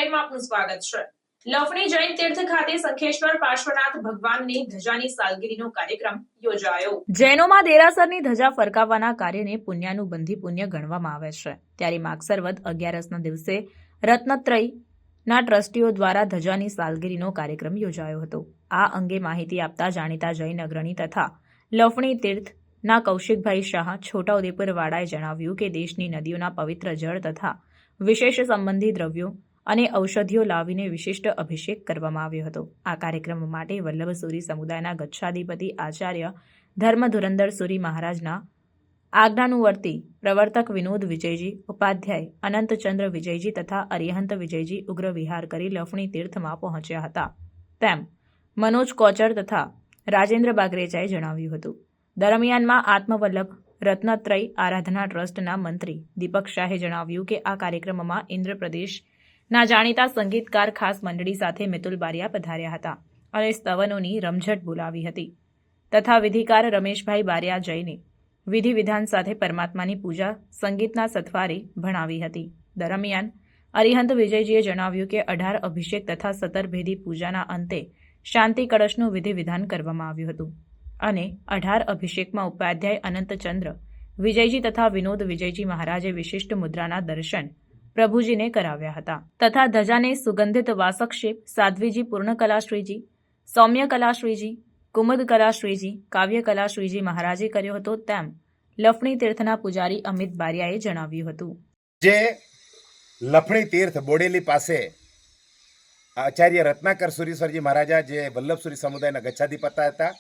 લાઈવમાં આપનું સ્વાગત છે। લવણી જૈન તીર્થ ખાતે શંખેશ્વર પાર્શ્વનાથ ભગવાનની ધજાની સાલગીરીનો કાર્યક્રમ યોજાયો। જૈનોમાં દેરાસરની ધજા ફરકાવવાના કાર્યને પુણ્યાનુબંધી પુણ્ય ગણવામાં આવે છે। ત્યારે માગસર વદ 11ના દિવસે રત્નત્રયના ટ્રસ્ટીઓ દ્વારા ધજાની સાલગીરીનો કાર્યક્રમ યોજાયો હતો। આ અંગે માહિતી આપતા જાણીતા જૈન અગ્રણી તથા લવણી તીર્થના કૌશિકભાઈ શાહ છોટાઉદેપુર વાળાએ જણાવ્યું કે દેશની નદીઓના પવિત્ર જળ તથા વિશેષ સંબંધી દ્રવ્યો અને ઔષધિઓ લાવીને વિશિષ્ટ અભિષેક કરવામાં આવ્યો હતો। આ કાર્યક્રમ માટે વલ્લભસુરી સમુદાયના ગચ્છાધિપતિ આચાર્ય ધર્મ ધુરંધર સુરી મહારાજના આજ્ઞાનુવર્તી પ્રવર્તક વિનોદ વિજયજી ઉપાધ્યાય અનંતચંદ્ર વિજયજી તથા અરિહંત વિજયજી ઉગ્ર વિહાર કરી લવણી તીર્થમાં પહોંચ્યા હતા તેમ મનોજ કોચર તથા રાજેન્દ્ર બાગરેચાએ જણાવ્યું હતું। દરમિયાનમાં આત્મવલ્લભ રત્નત્રય આરાધના ટ્રસ્ટના મંત્રી દીપક શાહે જણાવ્યું કે આ કાર્યક્રમમાં ઇન્દ્રપ્રદેશના જાણીતા સંગીતકાર ખાસ મંડળી સાથે મિતુલ બારિયા પધાર્યા હતા અને સ્તવનોની રમઝટ બોલાવી હતી તથા વિધિકાર રમેશભાઈ બારિયા જઈને વિધિ વિધાન સાથે પરમાત્માની પૂજા સંગીતના સથવારે ભણાવી હતી। દરમિયાન અરિહંત વિજયજીએ જણાવ્યું કે 18 અભિષેક તથા 17 ભેદી પૂજાના અંતે શાંતિ કળશનું વિધિ વિધાન કરવામાં આવ્યું હતું અને 18 અભિષેકમાં ઉપાધ્યાય અનંતચંદ્ર વિજયજી તથા વિનોદ વિજયજી મહારાજે વિશિષ્ટ મુદ્રાના દર્શન પ્રભુજીને કરાવ્યા હતા તથા ધજાને સુગંધિત વાસક્ષેપ સાધ્વીજી પૂર્ણકલાશ્રીજી સૌમ્યકલાશ્રીજી કુમુદકલાશ્રીજી કાવ્યકલાશ્રીજી મહારાજે કર્યો હતો તેમ લવણી તીર્થના પૂજારી અમિત બારિયાએ જણાવ્યું હતું। જે લવણી તીર્થ બોડેલી પાસે આચાર્ય રત્નાકર સુરીશ્વરજી મહારાજા જે વલ્લભસુરી સમુદાયના ગચ્છાધિપતિ હતા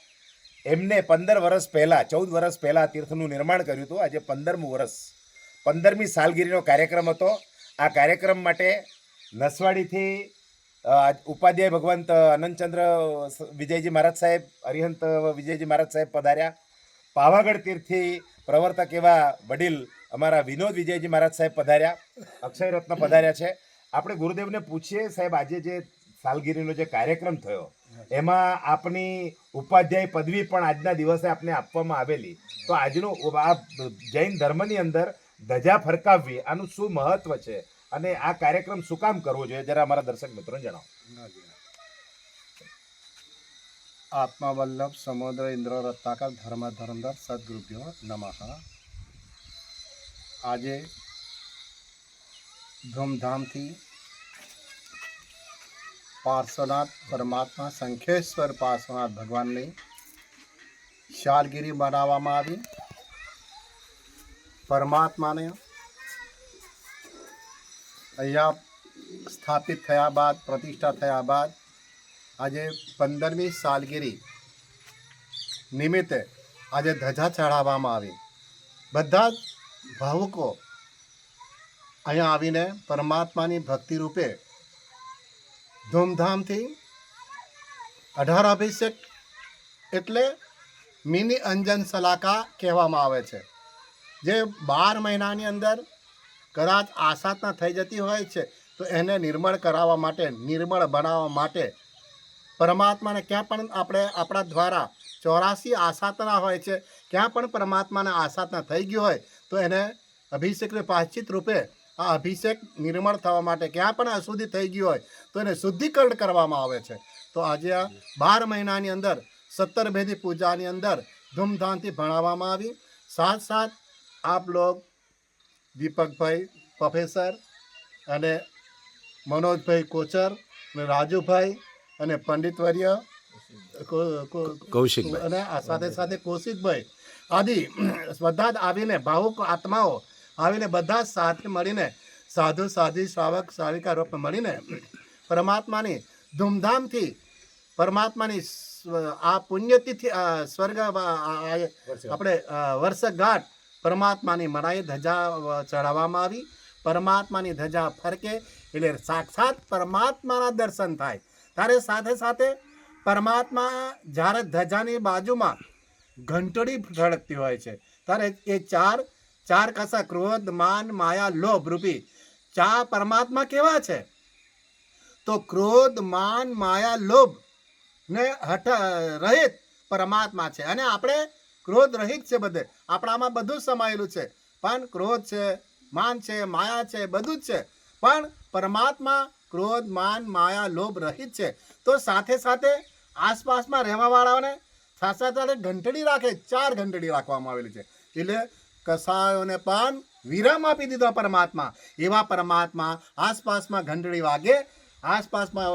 એમને 15 વર્ષ પહેલાં 14 વર્ષ પહેલાં તીર્થનું નિર્માણ કર્યું હતું। આજે 15મું વર્ષ 15મી સાલગીરીનો કાર્યક્રમ હતો। આ કાર્યક્રમ માટે નસવાડીથી ઉપાધ્યાય ભગવંત અનંતચંદ્ર વિજયજી મહારાજ સાહેબ અરિહંત વિજયજી મહારાજ સાહેબ પધાર્યા। પાવાગઢ તીર્થથી પ્રવર્તક એવા વડીલ અમારા વિનોદ વિજયજી મહારાજ સાહેબ પધાર્યા। અક્ષય રત્ન પધાર્યા છે। આપણે ગુરુદેવને પૂછીએ સાહેબ આજે જે સાલગીરીનો જે કાર્યક્રમ થયો એમાં આપની ઉપાધ્યાય પદવી પણ આજના દિવસે આપને આપવામાં આવેલી, તો આજનો આ જૈન ધર્મની અંદર ધજા ફરકાવવી આનું શું મહત્વ છે અને આ કાર્યક્રમ શું કામ કરવો જોઈએ જરા અમારા દર્શક મિત્રોને જણાવો। આત્મવલ્લભ સમુદ્ર ઇન્દ્ર રત્નાકર ધર્મ ધરંધર સદગુરુભ્યો નમઃ। આજે ધૂમધામથી પાર્શ્વનાથ પરમાત્મા શંખેશ્વર પાર્શ્વનાથ ભગવાનની સાલગીરી બનાવવામાં આવી। પરમાત્માને અહીંયા સ્થાપિત થયા બાદ પ્રતિષ્ઠા થયા બાદ આજે 15મી સાલગીરી નિમિત્તે આજે ધજા ચઢાવવામાં આવી। બધા જ ભાવુકો અહીંયા આવીને પરમાત્માની ભક્તિ રૂપે ધૂમધામથી 18 અભિષેક એટલે મિની અંજન સલાકા કહેવામાં આવે છે, જે 12 મહિનાની અંદર કદાચ આસાતના થઈ જતી હોય છે તો એને નિર્મળ કરાવવા માટે નિર્મળ બનાવવા માટે પરમાત્માને ક્યાં પણ આપણે આપણા દ્વારા 84 આસાતના હોય છે, ક્યાં પણ પરમાત્માને આસાતના થઈ ગયું હોય તો એને અભિષેકને પ્રાયશ્ચિત રૂપે આ અભિષેક નિર્મળ થવા માટે ક્યાં પણ અશુદ્ધિ થઈ ગયું હોય તો એને શુદ્ધિકરણ કરવામાં આવે છે। તો આજે આ 12 મહિનાની અંદર 17 ભેદી પૂજાની અંદર ધૂમધામથી ભણાવવામાં આવી। સાથ સાથ આપ લોગ દીપકભાઈ પ્રોફેસર અને મનોજભાઈ કોચર અને રાજુભાઈ અને પંડિતવર્ય કૌશિકભાઈ અને આ સાથે સાથે કૌશિકભાઈ આદિ બધા જ આવીને ભાવુક આત્માઓ આવીને બધા સાથે મળીને સાધુ સાધી શ્રાવક શ્રાવિકા રૂપે મળીને પરમાત્માની ધૂમધામથી પરમાત્માની આ પુણ્યતિથિ સ્વર્ગ આપણે વર્ષગાંઠ પરમાત્માની મનાઈ ધજા ચડાવવામાં આવી। પરમાત્માની ધજા ફરકે એટલે સાક્ષાત પરમાત્માના દર્શન થાય। ત્યારે સાથે સાથે પરમાત્મા જ્યારે ધજાની બાજુમાં ઘંટડી ધડકતી હોય છે ત્યારે એ ચાર કસા ક્રોધ માન માયા લોભ રૂપી પરમાત્મા કેવા છે તો ક્રોધ માન માયા લોભ ને રહિત પરમાત્મા છે અને આપણે ક્રોધ રહિત છે। બધે આપણામાં બધું સમાયેલું છે, પણ ક્રોધ છે, માન છે, માયા છે, બધું જ છે, પણ પરમાત્મા ક્રોધ માન માયા લોભ રહિત છે. તો સાથે સાથે આસપાસમાં રહેવાવાળાઓને સાથે સાથે ઘંટડી રાખે, 4 ઘંટડી રાખવામાં આવેલી છે. એટલે કસાયોને પણ વિરામ આપી દીધો પરમાત્મા. એવા પરમાત્મા આસપાસમાં ઘંટડી વાગે, આસપાસમાં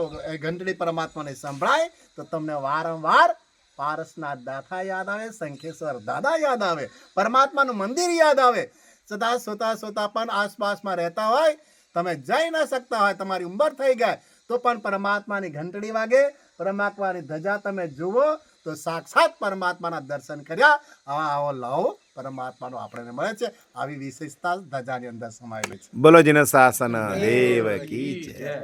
ઘંટડી પરમાત્માને સંભળાય તો તમને વારંવાર પારસનાથ દાદા યાદ આવે, શંખેશ્વર દાદા યાદ આવે, પરમાત્માનું મંદિર યાદ આવે. સદા સોતા પણ આસપાસમાં રહેતા હોય, તમે જઈ ન શકતા હોય, તમારી ઉંમર થઈ ગઈ તો પણ પરમાત્માની ઘંટડી વાગે, પરમાત્માની ધજા તમે જુઓ તો સાક્ષાત પરમાત્માના દર્શન કર્યા આવો લાવો પરમાત્માનો આપણને મળે છે. આવી વિશેષતા ધજાની અંદર સમાયેલી છે. બોલો જીને શાસન દેવ કી જય.